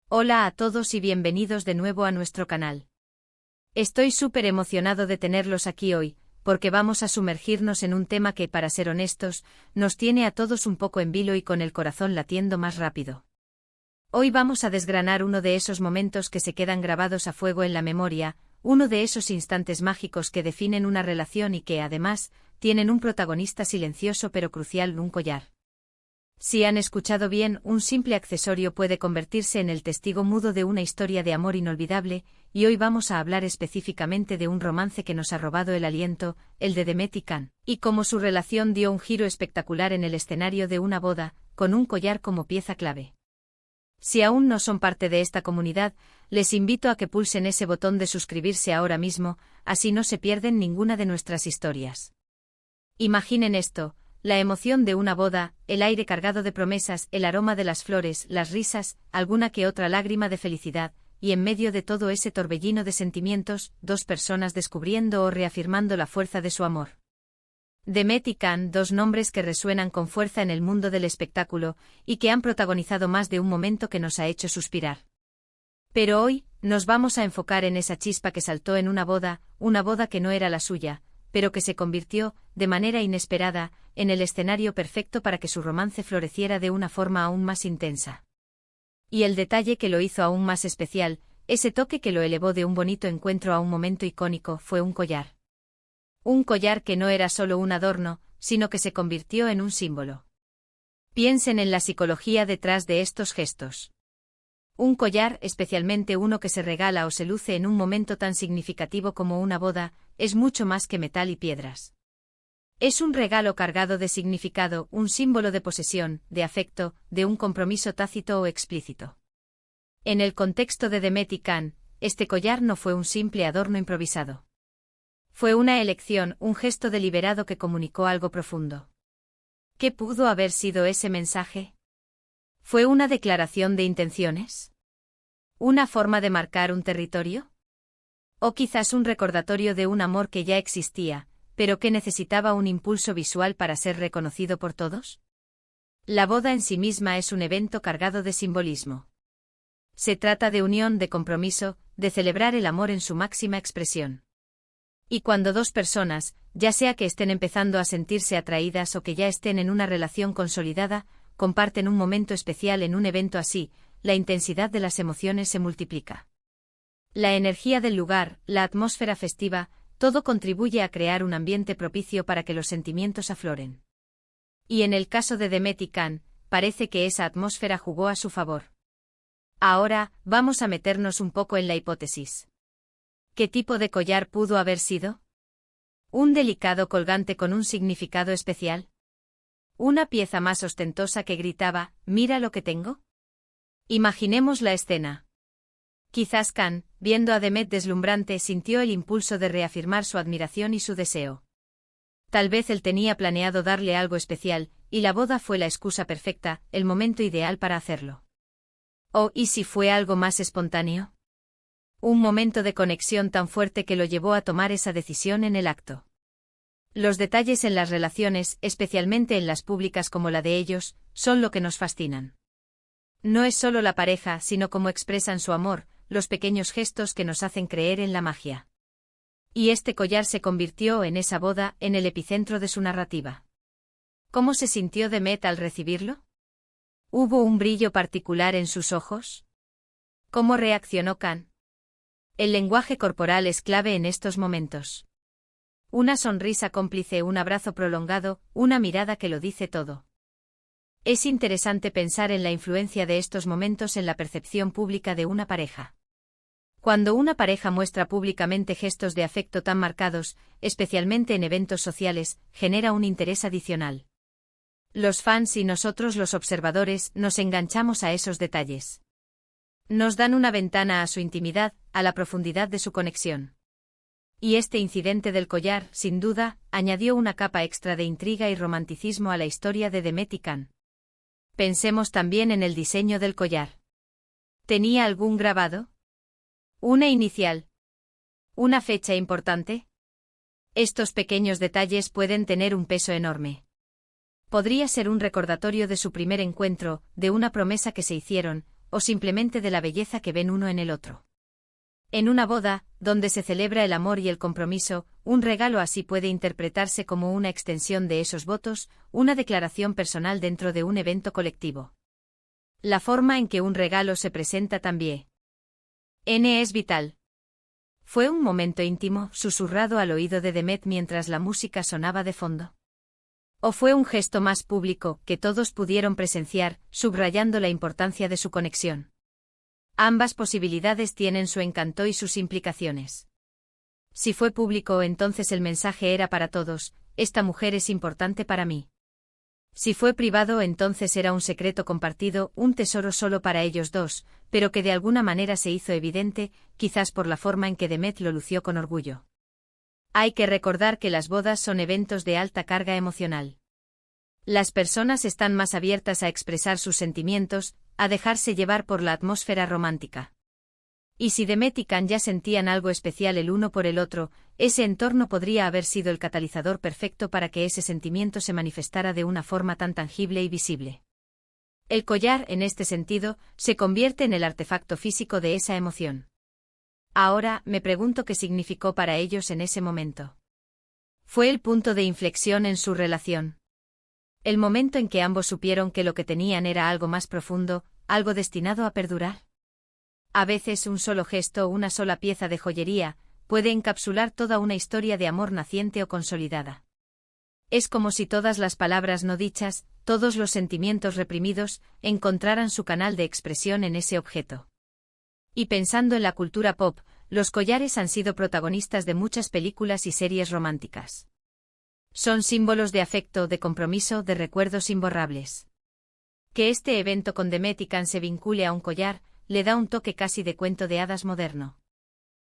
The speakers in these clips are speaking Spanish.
Hola a todos y bienvenidos de nuevo a nuestro canal. Estoy súper emocionado de tenerlos aquí hoy, porque vamos a sumergirnos en un tema que, para ser honestos, nos tiene a todos un poco en vilo y con el corazón latiendo más rápido. Hoy vamos a desgranar uno de esos momentos que se quedan grabados a fuego en la memoria, uno de esos instantes mágicos que definen una relación y que, además, tienen un protagonista silencioso pero crucial: un collar. Si han escuchado bien, un simple accesorio puede convertirse en el testigo mudo de una historia de amor inolvidable, y hoy vamos a hablar específicamente de un romance que nos ha robado el aliento, el de Demet y Can, y cómo su relación dio un giro espectacular en el escenario de una boda, con un collar como pieza clave. Si aún no son parte de esta comunidad, les invito a que pulsen ese botón de suscribirse ahora mismo, así no se pierden ninguna de nuestras historias. Imaginen esto: la emoción de una boda, el aire cargado de promesas, el aroma de las flores, las risas, alguna que otra lágrima de felicidad, y en medio de todo ese torbellino de sentimientos, dos personas descubriendo o reafirmando la fuerza de su amor. Demet y Can, dos nombres que resuenan con fuerza en el mundo del espectáculo, y que han protagonizado más de un momento que nos ha hecho suspirar. Pero hoy, nos vamos a enfocar en esa chispa que saltó en una boda que no era la suya, pero que se convirtió, de manera inesperada, en el escenario perfecto para que su romance floreciera de una forma aún más intensa. Y el detalle que lo hizo aún más especial, ese toque que lo elevó de un bonito encuentro a un momento icónico, fue un collar. Un collar que no era solo un adorno, sino que se convirtió en un símbolo. Piensen en la psicología detrás de estos gestos. Un collar, especialmente uno que se regala o se luce en un momento tan significativo como una boda, es mucho más que metal y piedras. Es un regalo cargado de significado, un símbolo de posesión, de afecto, de un compromiso tácito o explícito. En el contexto de Demet y Can, este collar no fue un simple adorno improvisado. Fue una elección, un gesto deliberado que comunicó algo profundo. ¿Qué pudo haber sido ese mensaje? ¿Fue una declaración de intenciones? ¿Una forma de marcar un territorio? ¿O quizás un recordatorio de un amor que ya existía, pero que necesitaba un impulso visual para ser reconocido por todos? La boda en sí misma es un evento cargado de simbolismo. Se trata de unión, de compromiso, de celebrar el amor en su máxima expresión. Y cuando dos personas, ya sea que estén empezando a sentirse atraídas o que ya estén en una relación consolidada, comparten un momento especial en un evento así, la intensidad de las emociones se multiplica. La energía del lugar, la atmósfera festiva, todo contribuye a crear un ambiente propicio para que los sentimientos afloren. Y en el caso de Demet y Can, parece que esa atmósfera jugó a su favor. Ahora, vamos a meternos un poco en la hipótesis. ¿Qué tipo de collar pudo haber sido? ¿Un delicado colgante con un significado especial? ¿Una pieza más ostentosa que gritaba, «mira lo que tengo»? Imaginemos la escena. Quizás Can, viendo a Demet deslumbrante, sintió el impulso de reafirmar su admiración y su deseo. Tal vez él tenía planeado darle algo especial, y la boda fue la excusa perfecta, el momento ideal para hacerlo. ¿Y si fue algo más espontáneo? Un momento de conexión tan fuerte que lo llevó a tomar esa decisión en el acto. Los detalles en las relaciones, especialmente en las públicas como la de ellos, son lo que nos fascinan. No es solo la pareja, sino cómo expresan su amor, los pequeños gestos que nos hacen creer en la magia. Y este collar se convirtió en esa boda, en el epicentro de su narrativa. ¿Cómo se sintió Demet al recibirlo? ¿Hubo un brillo particular en sus ojos? ¿Cómo reaccionó Can? El lenguaje corporal es clave en estos momentos. Una sonrisa cómplice, un abrazo prolongado, una mirada que lo dice todo. Es interesante pensar en la influencia de estos momentos en la percepción pública de una pareja. Cuando una pareja muestra públicamente gestos de afecto tan marcados, especialmente en eventos sociales, genera un interés adicional. Los fans y nosotros los observadores nos enganchamos a esos detalles. Nos dan una ventana a su intimidad, a la profundidad de su conexión. Y este incidente del collar, sin duda, añadió una capa extra de intriga y romanticismo a la historia de Demet y Can. Pensemos también en el diseño del collar. ¿Tenía algún grabado? ¿Una inicial? ¿Una fecha importante? Estos pequeños detalles pueden tener un peso enorme. Podría ser un recordatorio de su primer encuentro, de una promesa que se hicieron, o simplemente de la belleza que ven uno en el otro. En una boda, donde se celebra el amor y el compromiso, un regalo así puede interpretarse como una extensión de esos votos, una declaración personal dentro de un evento colectivo. La forma en que un regalo se presenta también es vital. ¿Fue un momento íntimo, susurrado al oído de Demet mientras la música sonaba de fondo? ¿O fue un gesto más público, que todos pudieron presenciar, subrayando la importancia de su conexión? Ambas posibilidades tienen su encanto y sus implicaciones. Si fue público, entonces el mensaje era para todos: esta mujer es importante para mí. Si fue privado, entonces era un secreto compartido, un tesoro solo para ellos dos, pero que de alguna manera se hizo evidente, quizás por la forma en que Demet lo lució con orgullo. Hay que recordar que las bodas son eventos de alta carga emocional. Las personas están más abiertas a expresar sus sentimientos, a dejarse llevar por la atmósfera romántica. Y si Demet y Can ya sentían algo especial el uno por el otro, ese entorno podría haber sido el catalizador perfecto para que ese sentimiento se manifestara de una forma tan tangible y visible. El collar, en este sentido, se convierte en el artefacto físico de esa emoción. Ahora, me pregunto qué significó para ellos en ese momento. Fue el punto de inflexión en su relación. El momento en que ambos supieron que lo que tenían era algo más profundo, algo destinado a perdurar. A veces un solo gesto o una sola pieza de joyería puede encapsular toda una historia de amor naciente o consolidada. Es como si todas las palabras no dichas, todos los sentimientos reprimidos, encontraran su canal de expresión en ese objeto. Y pensando en la cultura pop, los collares han sido protagonistas de muchas películas y series románticas. Son símbolos de afecto, de compromiso, de recuerdos imborrables. Que este evento con Demet y Can se vincule a un collar, le da un toque casi de cuento de hadas moderno.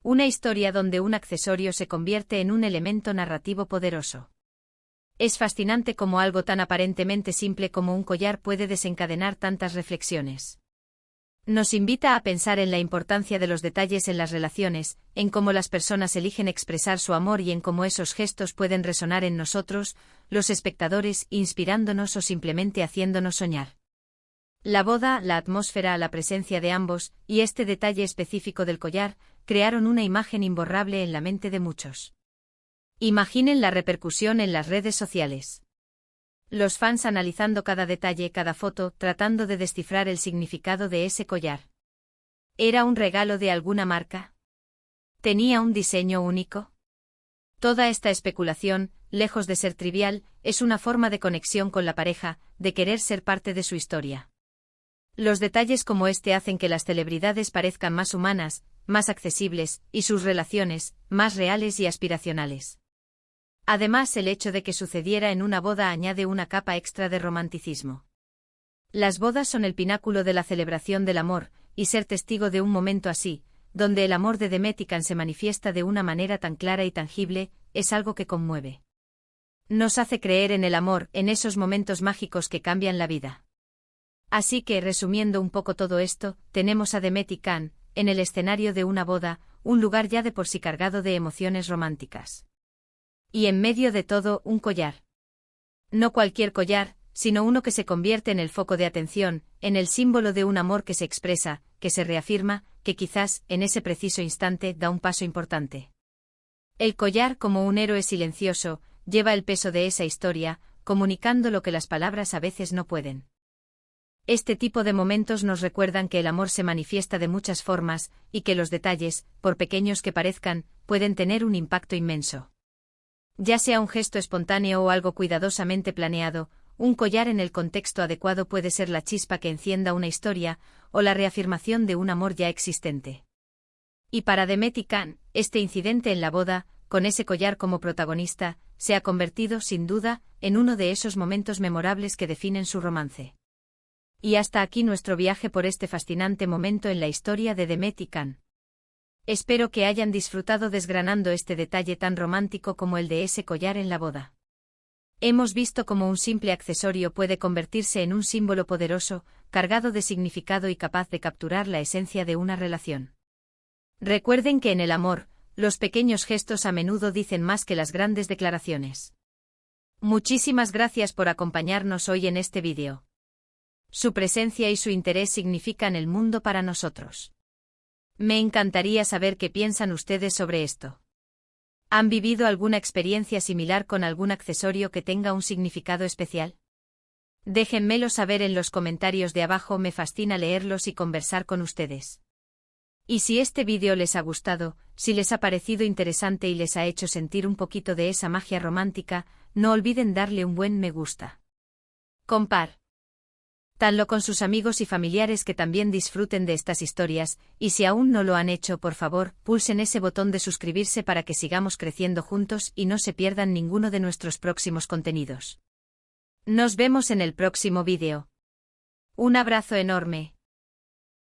Una historia donde un accesorio se convierte en un elemento narrativo poderoso. Es fascinante cómo algo tan aparentemente simple como un collar puede desencadenar tantas reflexiones. Nos invita a pensar en la importancia de los detalles en las relaciones, en cómo las personas eligen expresar su amor y en cómo esos gestos pueden resonar en nosotros, los espectadores, inspirándonos o simplemente haciéndonos soñar. La boda, la atmósfera, la presencia de ambos, y este detalle específico del collar, crearon una imagen imborrable en la mente de muchos. Imaginen la repercusión en las redes sociales. Los fans analizando cada detalle, cada foto, tratando de descifrar el significado de ese collar. ¿Era un regalo de alguna marca? ¿Tenía un diseño único? Toda esta especulación, lejos de ser trivial, es una forma de conexión con la pareja, de querer ser parte de su historia. Los detalles como este hacen que las celebridades parezcan más humanas, más accesibles, y sus relaciones, más reales y aspiracionales. Además, el hecho de que sucediera en una boda añade una capa extra de romanticismo. Las bodas son el pináculo de la celebración del amor, y ser testigo de un momento así, donde el amor de Demet y Can se manifiesta de una manera tan clara y tangible, es algo que conmueve. Nos hace creer en el amor, en esos momentos mágicos que cambian la vida. Así que, resumiendo un poco todo esto, tenemos a Demet y Can, en el escenario de una boda, un lugar ya de por sí cargado de emociones románticas. Y en medio de todo, un collar. No cualquier collar, sino uno que se convierte en el foco de atención, en el símbolo de un amor que se expresa, que se reafirma, que quizás, en ese preciso instante, da un paso importante. El collar, como un héroe silencioso, lleva el peso de esa historia, comunicando lo que las palabras a veces no pueden. Este tipo de momentos nos recuerdan que el amor se manifiesta de muchas formas, y que los detalles, por pequeños que parezcan, pueden tener un impacto inmenso. Ya sea un gesto espontáneo o algo cuidadosamente planeado, un collar en el contexto adecuado puede ser la chispa que encienda una historia, o la reafirmación de un amor ya existente. Y para Demet y Can, este incidente en la boda, con ese collar como protagonista, se ha convertido, sin duda, en uno de esos momentos memorables que definen su romance. Y hasta aquí nuestro viaje por este fascinante momento en la historia de Demet y Can. Espero que hayan disfrutado desgranando este detalle tan romántico como el de ese collar en la boda. Hemos visto cómo un simple accesorio puede convertirse en un símbolo poderoso, cargado de significado y capaz de capturar la esencia de una relación. Recuerden que en el amor, los pequeños gestos a menudo dicen más que las grandes declaraciones. Muchísimas gracias por acompañarnos hoy en este vídeo. Su presencia y su interés significan el mundo para nosotros. Me encantaría saber qué piensan ustedes sobre esto. ¿Han vivido alguna experiencia similar con algún accesorio que tenga un significado especial? Déjenmelo saber en los comentarios de abajo, me fascina leerlos y conversar con ustedes. Y si este vídeo les ha gustado, si les ha parecido interesante y les ha hecho sentir un poquito de esa magia romántica, no olviden darle un buen me gusta. Compartanlo con sus amigos y familiares que también disfruten de estas historias, y si aún no lo han hecho, por favor, pulsen ese botón de suscribirse para que sigamos creciendo juntos y no se pierdan ninguno de nuestros próximos contenidos. Nos vemos en el próximo vídeo. Un abrazo enorme.